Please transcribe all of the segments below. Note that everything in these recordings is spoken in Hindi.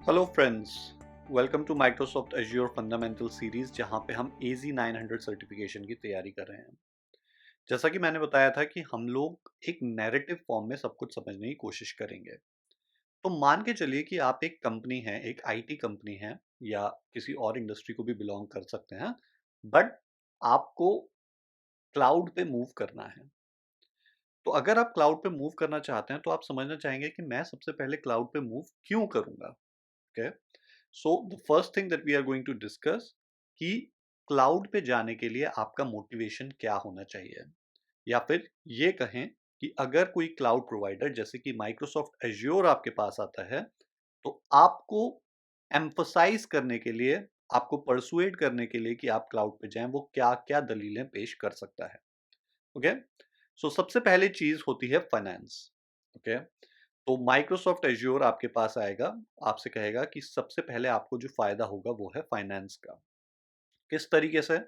Hello friends, welcome to Microsoft Azure fundamental series जहां पे हम AZ 900 सर्टिफिकेशन की तैयारी कर रहे हैं। जैसा कि मैंने बताया था कि हम लोग एक नैरेटिव फॉर्म में सब कुछ समझने की कोशिश करेंगे। तो मान के चलिए कि आप एक कंपनी है, एक IT कंपनी है या किसी और इंडस्ट्री को भी बिलोंग कर सकते हैं, बट आपको क्लाउड पे मूव करना है। तो अगर आप क्लाउड पे मूव करना चाहते हैं तो आप समझना चाहेंगे कि मैं सबसे पहले क्लाउड पे मूव क्यों करूंगा। Okay, so the first thing that we are going to discuss कि क्लाउड पे जाने के लिए आपका मोटिवेशन क्या होना चाहिए, या फिर ये कहें कि अगर कोई क्लाउड प्रोवाइडर जैसे कि माइक्रोसॉफ्ट एज्योर आपके पास आता है तो आपको एम्फसाइज करने के लिए, आपको परसुएड करने के लिए कि आप क्लाउड पे जाएं, वो क्या क्या दलीलें पेश कर सकता है। ओके, सो सबसे पहली चीज होती है फाइनेंस। ओके, तो माइक्रोसॉफ्ट एज्योर आपके पास आएगा, आपसे कहेगा कि सबसे पहले आपको जो फायदा होगा वो है फाइनेंस का। किस तरीके से?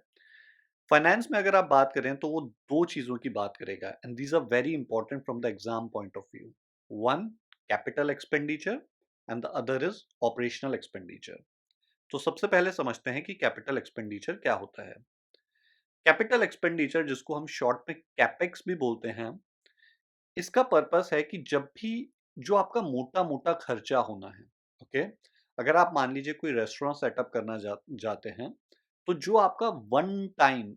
फाइनेंस में अगर आप बात करें तो वो दो चीजों की बात करेगा, and these are very important from the exam point of view. One, capital expenditure, and the other is operational expenditure. तो सबसे पहले समझते हैं कि कैपिटल एक्सपेंडिचर क्या होता है। कैपिटल एक्सपेंडिचर, जिसको हम शॉर्ट में कैपेक्स भी बोलते हैं, इसका पर्पस है कि जब भी जो आपका मोटा-मोटा खर्चा होना है, ओके? अगर आप मान लीजिए कोई रेस्टोरेंट सेटअप करना जाते हैं, तो जो आपका वन टाइम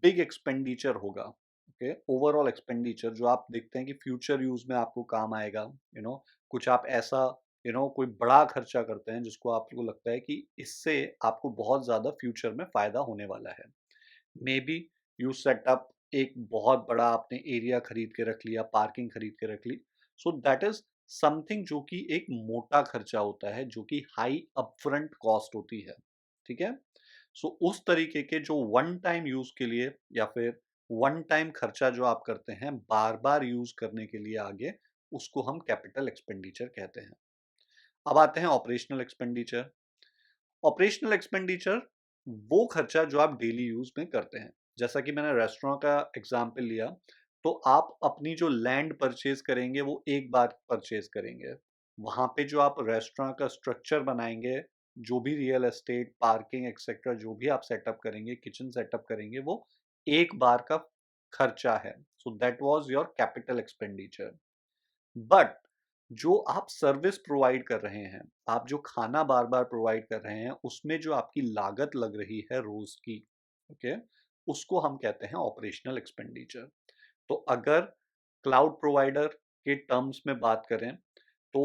बिग एक्सपेंडिचर होगा, ओके? ओवरऑल एक्सपेंडिचर जो आप देखते हैं कि फ्यूचर यूज़ में आपको काम आएगा, कुछ आप ऐसा कोई बड़ा खर्चा करते हैं जिसको आपको लगता है कि इससे आपको बहुत ज़्यादा फ्यूचर में फ़ायदा होने वाला है। मे बी यू सेटअप एक बहुत बड़ा आपने एरिया खरीद के रख लिया, पार्किंग खरीद के रख ली। सो दैट इज समथिंग जो कि एक मोटा खर्चा होता है, जो कि हाई अपफ्रंट कॉस्ट होती है। ठीक है, सो उस तरीके के जो वन टाइम यूज के लिए या फिर वन टाइम खर्चा जो आप करते हैं बार बार यूज करने के लिए आगे, उसको हम कैपिटल एक्सपेंडिचर कहते हैं। अब आते हैं ऑपरेशनल एक्सपेंडिचर। ऑपरेशनल एक्सपेंडिचर वो खर्चा जो आप डेली यूज में करते हैं। जैसा कि मैंने रेस्टोरेंट का एग्जांपल लिया, तो आप अपनी जो लैंड परचेज करेंगे वो एक बार परचेज करेंगे। वहां पे जो आप रेस्टोरेंट का स्ट्रक्चर बनाएंगे, जो भी रियल एस्टेट, पार्किंग एक्सेट्रा जो भी आप सेटअप करेंगे, किचन सेटअप करेंगे, वो एक बार का खर्चा है। So that was your capital expenditure. But जो आप सर्विस प्रोवाइड कर रहे हैं, आप जो खाना बार बार प्रोवाइड कर रहे हैं, उसमें जो आपकी लागत लग रही है रोज की, ओके, उसको हम कहते हैं ऑपरेशनल एक्सपेंडिचर। तो अगर क्लाउड प्रोवाइडर के टर्म्स में बात करें तो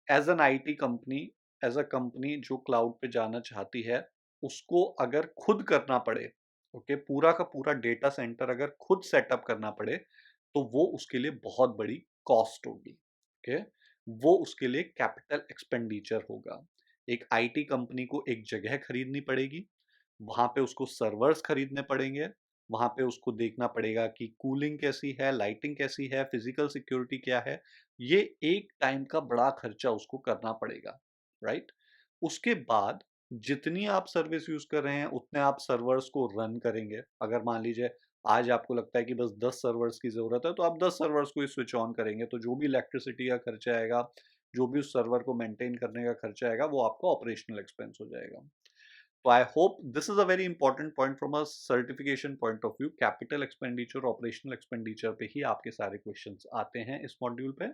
as an IT company, as a company जो क्लाउड पे जाना चाहती है, उसको अगर खुद करना पड़े, ओके, पूरा का पूरा डेटा सेंटर अगर खुद सेटअप करना पड़े, तो वो उसके लिए बहुत बड़ी कॉस्ट होगी। ओके, वो उसके लिए कैपिटल एक्सपेंडिचर होगा। एक आईटी कंपनी को एक जगह खरीदनी पड़ेगी, वहां पे उसको सर्वर्स खरीदने पड़ेंगे, वहां पे उसको देखना पड़ेगा कि कूलिंग कैसी है, लाइटिंग कैसी है, फिजिकल सिक्योरिटी क्या है। ये एक टाइम का बड़ा खर्चा उसको करना पड़ेगा, राइट? उसके बाद जितनी आप सर्विस यूज कर रहे हैं उतने आप सर्वर्स को रन करेंगे। अगर मान लीजिए आज आपको लगता है कि बस 10 सर्वर्स की ज़रूरत है, तो आप 10 सर्वर्स को ही स्विच ऑन करेंगे, तो जो भी इलेक्ट्रिसिटी का खर्चा आएगा, जो भी उस सर्वर को मेंटेन करने का खर्चा आएगा, वो आपका ऑपरेशनल एक्सपेंस हो जाएगा। तो I hope this is a very important point from a certification point of view. Capital expenditure, operational expenditure पे ही आपके सारे क्वेश्चंस आते हैं इस मॉड्यूल पे।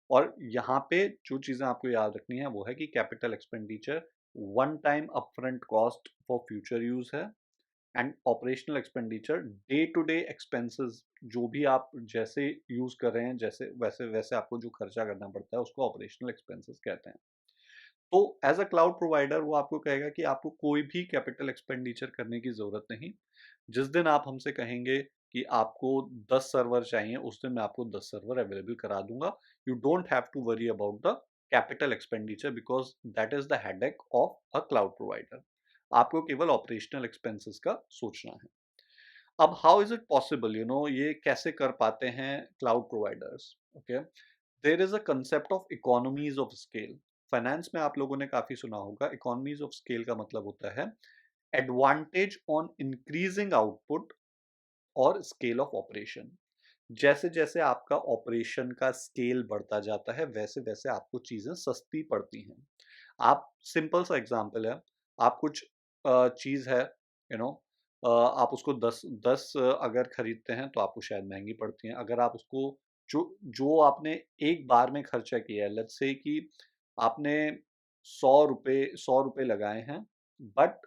और यहाँ पे जो चीज़ें आपको याद रखनी है वो है कि capital expenditure one time upfront cost for future use है, and operational expenditure day to day expenses, जो भी आप जैसे यूज कर रहे हैं, जैसे वैसे वैसे आपको जो खर्चा करना पड़ता है, उसको ऑपरेशनल एक्सपेंसेस कहते हैं। तो एज अ क्लाउड प्रोवाइडर वो आपको कहेगा कि आपको कोई भी कैपिटल एक्सपेंडिचर करने की जरूरत नहीं। जिस दिन आप हमसे कहेंगे कि आपको 10 सर्वर चाहिए, उस दिन मैं आपको 10 सर्वर अवेलेबल करा दूंगा। You don't have to worry about the capital expenditure because that is the headache of a cloud provider. आपको केवल ऑपरेशनल एक्सपेंसेस का सोचना है। अब हाउ इज इट पॉसिबल, ये कैसे कर पाते हैं cloud providers? Okay, there is a concept of economies of scale. Finance में आप लोगों ने काफी सुना होगा, इकोनॉमीज ऑफ स्केल का मतलब होता है एडवांटेज ऑन इंक्रीजिंग आउटपुट और स्केल ऑफ ऑपरेशन। जैसे-जैसे आपका ऑपरेशन का स्केल बढ़ता जाता है, वैसे-वैसे आपको चीज़ें सस्ती पड़ती हैं। आप सिंपल सा एग्ज़ाम्पल है, आप कुछ चीज़ है, यू नो आप उसको 10 अगर खरीदते हैं तो आपको शायद महँगी पड़ती हैं। अगर आप उसको जो जो आपने एक बार में खर्चा किया है, लेट्स से कि आपने ₹100 लगाए हैं, बट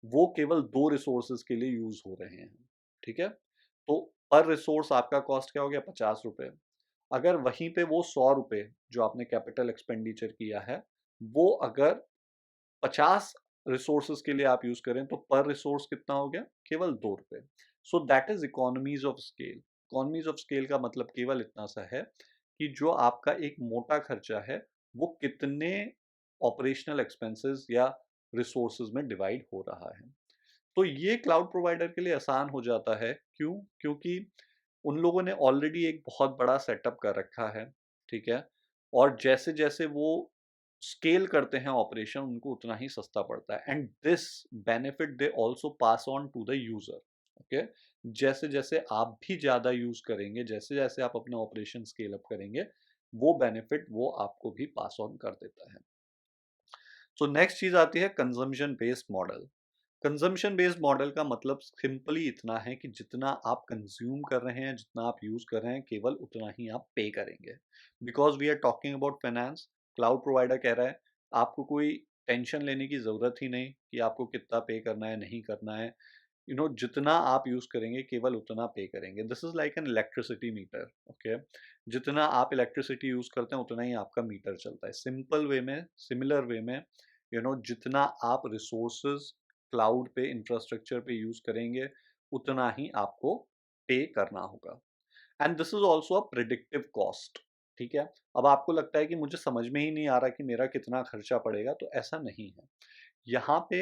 वो केवल 2 रिसोर्सेज़ के लिए यूज़ हो रहे हैं, ठीक है? तो पर रिसोर्स आपका कॉस्ट क्या हो गया ₹50। अगर वहीं पे वो ₹100 जो आपने कैपिटल एक्सपेंडिचर किया है, वो अगर 50 रिसोर्सेज के लिए आप यूज करें तो पर रिसोर्स कितना हो गया? केवल ₹2। So that is economies of scale. Economies of scale का मतलब केवल इतना सा है कि जो आपका एक मोटा खर्चा है वो कितने ऑपरेशनल एक्सपेंसेस या रिसोर्सेज में डिवाइड हो रहा है। तो ये क्लाउड प्रोवाइडर के लिए आसान हो जाता है। क्यों? क्योंकि उन लोगों ने ऑलरेडी एक बहुत बड़ा सेटअप कर रखा है, ठीक है? और जैसे-जैसे वो स्केल करते हैं ऑपरेशन, उनको उतना ही सस्ता पड़ता है and this benefit they also pass on to the user, okay? जैसे-जैसे आप भी ज़्यादा यूज़ करेंगे, जैसे-जैसे आप अपना ऑपरेशन स्केल अप करेंगे, वो बेनिफिट वो आपको भी पास ऑन कर देता है। सो नेक्स्ट चीज़ आती है consumption based model. Consumption based model का मतलब सिंपली इतना है कि जितना आप कंज्यूम कर रहे हैं, जितना आप यूज कर रहे हैं, केवल उतना ही आप पे करेंगे। Because we are talking about finance, cloud provider कह रहा है आपको कोई टेंशन लेने की जरूरत ही नहीं कि आपको कितना पे करना है, नहीं करना है। जितना आप यूज करेंगे केवल उतना पे करेंगे। This is like an electricity metre, okay? जितना आप इलेक्ट्रिसिटी यूज करते हैं उतना ही आपका मीटर चलता है। सिंपल वे में, सिमिलर वे में, जितना आप रिसोर्सेज क्लाउड पे, इंफ्रास्ट्रक्चर पे यूज करेंगे उतना ही आपको पे करना होगा। And this is also a predictive cost, ठीक है? अब आपको लगता है कि मुझे समझ में ही नहीं आ रहा कि मेरा कितना खर्चा पड़ेगा, तो ऐसा नहीं है। यहाँ पे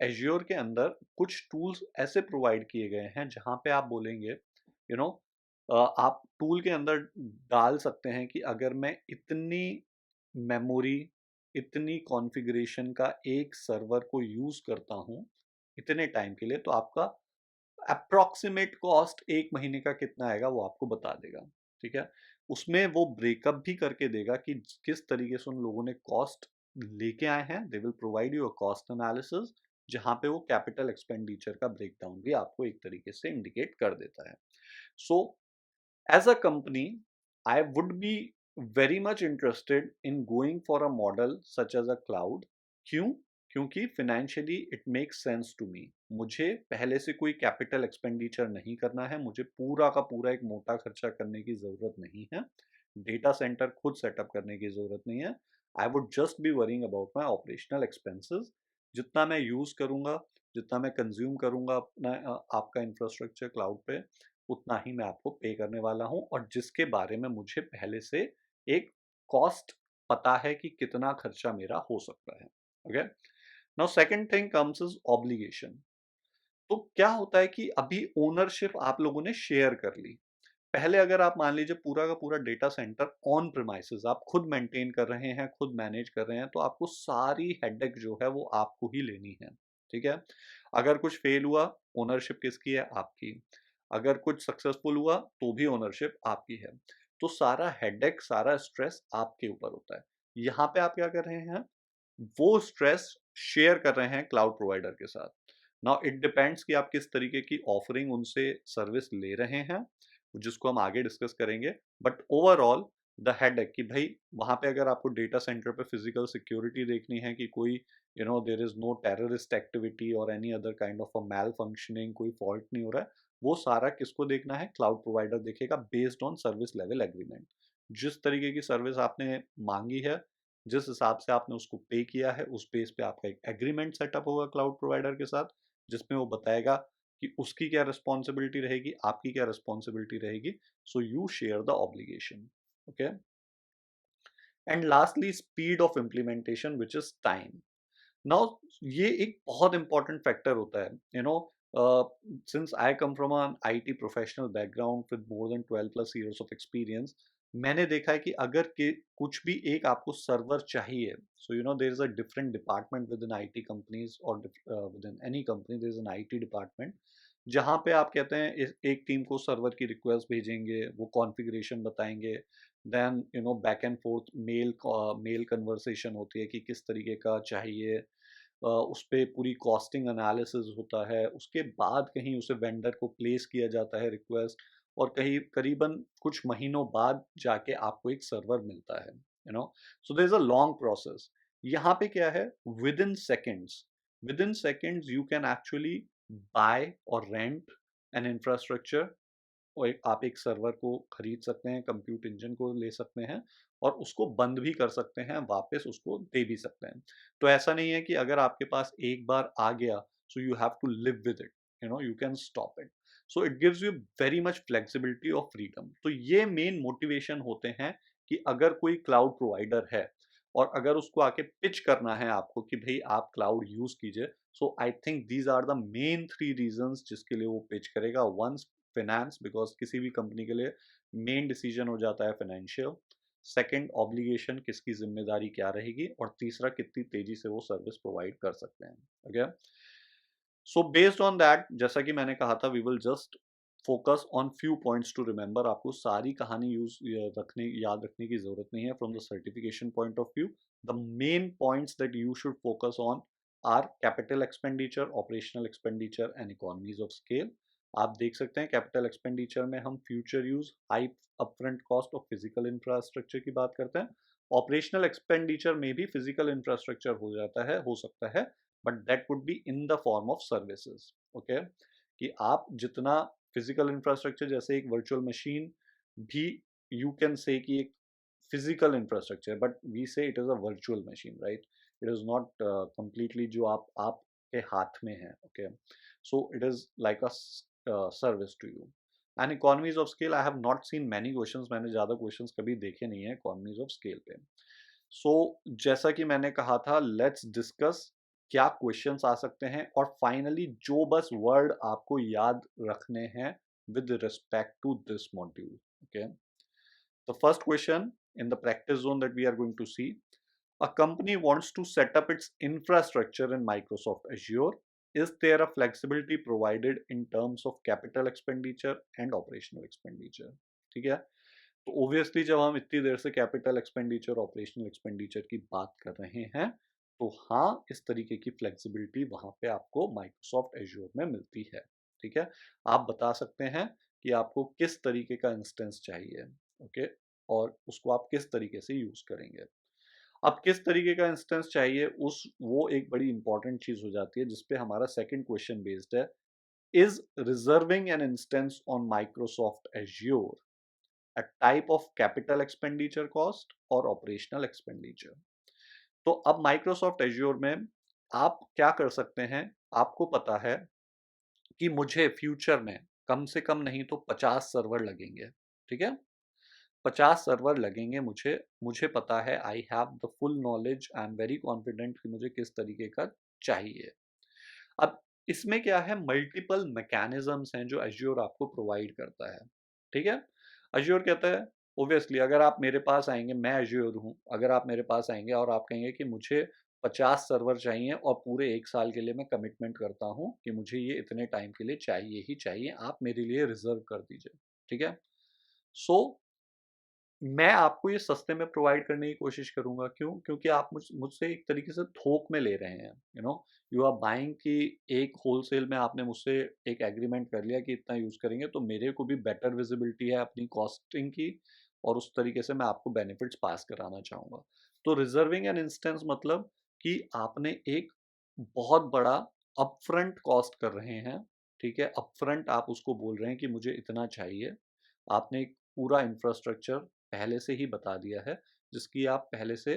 एज्योर के अंदर कुछ टूल्स ऐसे प्रोवाइड किए गए हैं जहाँ पे आप बोलेंगे, आप टूल के अंदर डाल सकते हैं कि अगर मैं इतनी मेमोरी, इतनी कॉन्फ़िगरेशन का एक सर्वर को यूज़ करता हूँ, इतने टाइम के लिए, तो आपका अप्रॉक्सिमेट कॉस्ट 1 महीने का कितना आएगा वो आपको बता देगा, ठीक है? उसमें वो ब्रेकअप भी करके देगा कि किस तरीके से उन लोगों ने कॉस्ट लेके आए हैं। They will provide you a cost analysis जहाँ पे वो कैपिटल एक्सपेंडिचर का ब्रेकडाउन भी आपको एक तरीके से इंडिकेट कर देता है। सो as a company, I would be very much interested in going for a model such as a cloud. क्यों? क्योंकि financially it makes sense to me. मुझे पहले से कोई कैपिटल एक्सपेंडिचर नहीं करना है, मुझे पूरा का पूरा एक मोटा खर्चा करने की ज़रूरत नहीं है, डेटा सेंटर खुद सेटअप करने की ज़रूरत नहीं है। I would just be worrying about my operational expenses. जितना मैं यूज़ करूँगा, जितना मैं कंज्यूम करूँगा अपना आपका इंफ्रास्ट्रक्चर क्लाउड पे, उतना ही मैं आपको पे करने वाला हूँ और जिसके बारे में मुझे पहले से एक कॉस्ट पता है कि कितना खर्चा मेरा हो सकता है। Okay? Now second thing comes is obligation. तो क्या होता है कि अभी ओनरशिप आप लोगों ने शेयर कर ली। पहले अगर आप मान लीजिए पूरा का पूरा डेटा सेंटर ऑन प्रेमाइसेस आप खुद मेंटेन कर रहे हैं, खुद मैनेज कर रहे हैं, तो आपको सारी हेडेक जो है वो आपको ही लेनी है, ठीक है? अगर कुछ फेल हुआ, ओनरशिप किसकी है? आपकी। अगर कुछ सक्सेसफुल हुआ तो भी ओनरशिप आपकी है। तो सारा हेडेक, सारा स्ट्रेस आपके ऊपर होता है। यहाँ पे आप क्या कर रहे हैं? वो स्ट्रेस शेयर कर रहे हैं क्लाउड प्रोवाइडर के साथ। नाउ इट डिपेंड्स कि आप किस तरीके की ऑफरिंग उनसे सर्विस ले रहे हैं, जिसको हम आगे डिस्कस करेंगे। बट ओवरऑल द हेडेक कि भाई वहाँ पे अगर आपको डेटा सेंटर पे फिजिकल सिक्योरिटी देखनी है कि कोई there is no terrorist activity और any other kind of a malfunctioning, कोई फॉल्ट नहीं हो रहा है, वो सारा किसको देखना है? क्लाउड प्रोवाइडर देखेगा based on service level agreement. जिस तरीके की सर्विस आपने मांगी है, जिस हिसाब से आपने उसको पे किया है, उस बेस पे आपका एक एग्रीमेंट सेटअप होगा क्लाउड प्रोवाइडर के साथ, जिसमें वो बताएगा कि उसकी क्या रिस्पॉन्सिबिलिटी रहेगी, आपकी क्या रिस्पॉन्सिबिलिटी रहेगी। So you share the obligation, okay? And lastly speed of implementation which is time. Now ये एक बहुत इंपॉर्टेंट फैक्टर होता है। Since I come from an IT professional background with more than 12 plus years of experience, मैंने देखा है कि अगर के कुछ भी एक आपको सर्वर चाहिए, so there is a different department within IT companies और within any company there is an IT department जहाँ पे आप कहते हैं एक टीम को सर्वर की रिक्वेस्ट भेजेंगे, वो कॉन्फ़िगरेशन बताएँगे, then back and forth mail conversation होती है कि किस तरीके का चाहिए, उस पे पूरी कॉस्टिंग एनालिसिस होता है, उसके बाद कहीं उसे वेंडर को प्लेस किया जाता है रिक्वेस्ट, और कहीं करीबन कुछ महीनों बाद जाके आपको एक सर्वर मिलता है, so there is a long process. यहाँ पे क्या है, within seconds within seconds you can actually buy और रेंट एन इंफ्रास्ट्रक्चर, और आप एक सर्वर को खरीद सकते हैं, कंप्यूट इंजन को ले सकते हैं, और उसको बंद भी कर सकते हैं, वापस उसको दे भी सकते हैं। तो ऐसा नहीं है कि अगर आपके पास एक बार आ गया, so you have to live with it, you can stop it. So it gives you very much flexibility और फ्रीडम। तो ये मेन मोटिवेशन होते हैं कि अगर कोई क्लाउड प्रोवाइडर है और अगर उसको आके पिच करना है आपको कि भाई आप क्लाउड यूज कीजिए, so I think these are the main 3 reasons जिसके लिए वो पिच करेगा। वंस फाइनेंस, बिकॉज किसी भी कंपनी के लिए मेन डिसीजन हो जाता है फाइनेंशियल। सेकंड, ऑब्लिगेशन, किसकी जिम्मेदारी क्या रहेगी, और तीसरा, कितनी तेजी से वो सर्विस प्रोवाइड कर सकते हैं। Okay, so based on that, जैसा कि मैंने कहा था, we will just focus on few points to remember. आपको सारी कहानी याद रखने की जरूरत नहीं है from the certification point of view. The main points that you should focus on are capital expenditure, operational expenditure and economies of scale. आप देख सकते हैं कैपिटल एक्सपेंडिचर में हम future use, high upfront cost of physical infrastructure की बात करते हैं। ऑपरेशनल एक्सपेंडिचर में भी फिजिकल इंफ्रास्ट्रक्चर हो जाता है, हो सकता है, but that would be in the form of services. Okay, कि आप जितना फिजिकल इंफ्रास्ट्रक्चर, जैसे एक वर्चुअल मशीन भी यू कैन से कि एक physical infrastructure, but we say it is a virtual machine, right? It is not completely जो आपके हाथ में है। Okay, so it is like a service to you. And economies of scale, I have not seen many questions, मैंने ज्यादा क्वेश्चंस कभी देखे नहीं है इकोनॉमीज ऑफ स्केल पे। सो जैसा कि मैंने कहा था, लेट्स डिस्कस क्या क्वेश्चंस आ सकते हैं, और फाइनली जो बस वर्ड आपको याद रखने हैं with respect to this module. Okay, the first question in the practice zone that we are going to see, a company wants to set up its infrastructure in Microsoft Azure. Is there a flexibility provided in terms of capital expenditure and operational expenditure? ठीक है, तो ऑब्वियसली जब हम इतनी देर से कैपिटल एक्सपेंडिचर, ऑपरेशनल एक्सपेंडिचर की बात कर रहे हैं, तो हाँ, इस तरीके की फ्लेक्सिबिलिटी वहां पे आपको माइक्रोसॉफ्ट एज्योर में मिलती है। ठीक है, आप बता सकते हैं कि आपको किस तरीके का इंस्टेंस चाहिए। ओके, और उसको आप किस तरीके से यूज करेंगे। अब किस तरीके का इंस्टेंस चाहिए, उस वो एक बड़ी इंपॉर्टेंट चीज हो जाती है, जिसपे हमारा सेकंड क्वेश्चन बेस्ड है। Is reserving an instance on Microsoft azure a type of capital expenditure cost और operational expenditure? तो अब माइक्रोसॉफ्ट एज्योर में आप क्या कर सकते हैं, आपको पता है कि मुझे फ्यूचर में कम से कम नहीं तो 50 सर्वर लगेंगे। ठीक है, 50 सर्वर लगेंगे मुझे, मुझे पता है, I have the full knowledge, I am very confident कि मुझे किस तरीके का चाहिए। अब इसमें क्या है, मल्टीपल मैकेनिज्म्स हैं जो एज्योर आपको प्रोवाइड करता है। ठीक है, एज्योर कहता है, ओब्वियसली अगर आप मेरे पास आएंगे, मैं एज्योर हूँ, अगर आप मेरे पास आएंगे और आप कहेंगे कि मुझे 50 सर्वर चाहिए और पूरे 1 साल के लिए मैं कमिटमेंट करता हूँ कि मुझे ये इतने टाइम के लिए चाहिए ही चाहिए, आप मेरे लिए रिजर्व कर दीजिए। ठीक है, सो मैं आपको ये सस्ते में प्रोवाइड करने की कोशिश करूँगा, क्यों? क्योंकि आप मुझसे एक तरीके से थोक में ले रहे हैं, यू आर बाइंग, कि एक होलसेल में आपने मुझसे एक एग्रीमेंट कर लिया कि इतना यूज़ करेंगे, तो मेरे को भी बेटर विजिबिलिटी है अपनी कॉस्टिंग की, और उस तरीके से मैं आपको बेनिफिट्स पास कराना चाहूँगा। तो रिजर्विंग एन इंस्टेंस मतलब कि आपने एक बहुत बड़ा अपफ्रंट कॉस्ट कर रहे हैं। ठीक है, अपफ्रंट आप उसको बोल रहे हैं कि मुझे इतना चाहिए। आपने एक पूरा इंफ्रास्ट्रक्चर पहले से ही बता दिया है, जिसकी आप पहले से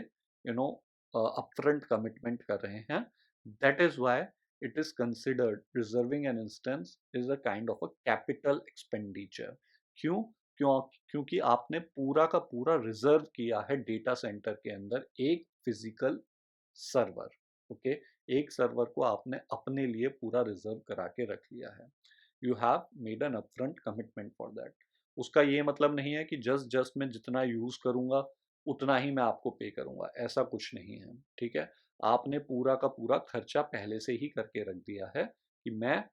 अपफ्रंट कमिटमेंट कर रहे हैं। That is why it is considered reserving an instance is a kind of a capital expenditure. क्यों? क्यों? क्योंकि आपने पूरा का पूरा रिजर्व किया है डेटा सेंटर के अंदर एक फिजिकल सर्वर। ओके, एक सर्वर को आपने अपने लिए पूरा रिजर्व करा के रख लिया है। You have made an upfront commitment for that. उसका ये मतलब नहीं है कि जस्ट जस्ट मैं जितना यूज करूंगा उतना ही मैं आपको पे करूंगा, ऐसा कुछ नहीं है। ठीक है, आपने पूरा का पूरा खर्चा पहले से ही करके रख दिया है कि मैं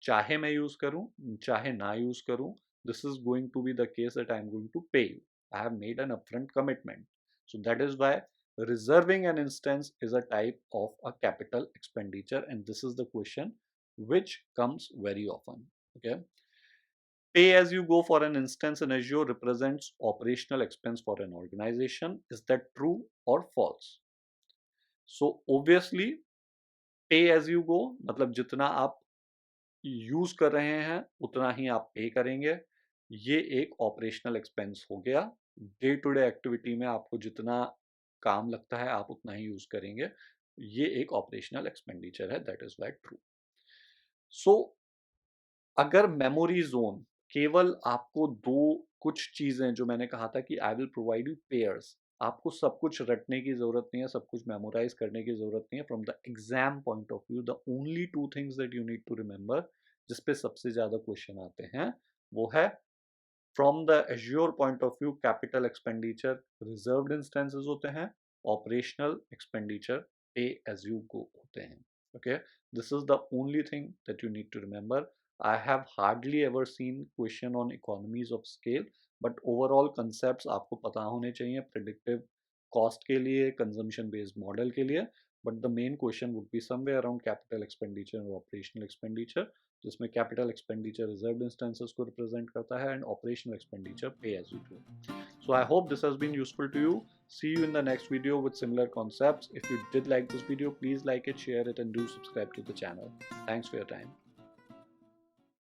चाहे मैं यूज करूं चाहे ना यूज करूं, this is going to be the case that I am going to pay you. I have made an upfront commitment. So that is why reserving an instance is a type of a capital expenditure, and this is the question which comes very often. Okay. Pay as you go for an instance in Azure represents operational expense for an organization. Is that true or false? So obviously pay as you go मतलब जितना आप यूज कर रहे हैं उतना ही आप पे करेंगे। ये एक ऑपरेशनल एक्सपेंस हो गया। डे टू डे एक्टिविटी में आपको जितना काम लगता है आप उतना ही यूज करेंगे। ये एक ऑपरेशनल एक्सपेंडिचर है, दैट इज वाई ट्रू। सो अगर मेमोरी जोन केवल आपको दो कुछ चीजें जो मैंने कहा था कि I will provide you pairs, आपको सब कुछ रटने की जरूरत नहीं है, सब कुछ मेमोराइज करने की जरूरत नहीं है। From the exam point of view the only two things that you need to remember, जिसपे सबसे ज्यादा क्वेश्चन आते हैं, वो है from the Azure point of view capital expenditure reserved instances होते हैं, operational expenditure pay as you go होते हैं। Okay, this is the only thing that you need to remember. I have hardly ever seen question on economies of scale, but overall concepts आपको पता होने चाहिए predictive cost के लिए, consumption based model के लिए, but the main question would be somewhere around capital expenditure और operational expenditure, जिसमें capital expenditure reserved instances को represent करता है and operational expenditure pay as you go. So I hope this has been useful to you. See you in the next video with similar concepts. If you did like this video, please like it, share it, and do subscribe to the channel. Thanks for your time.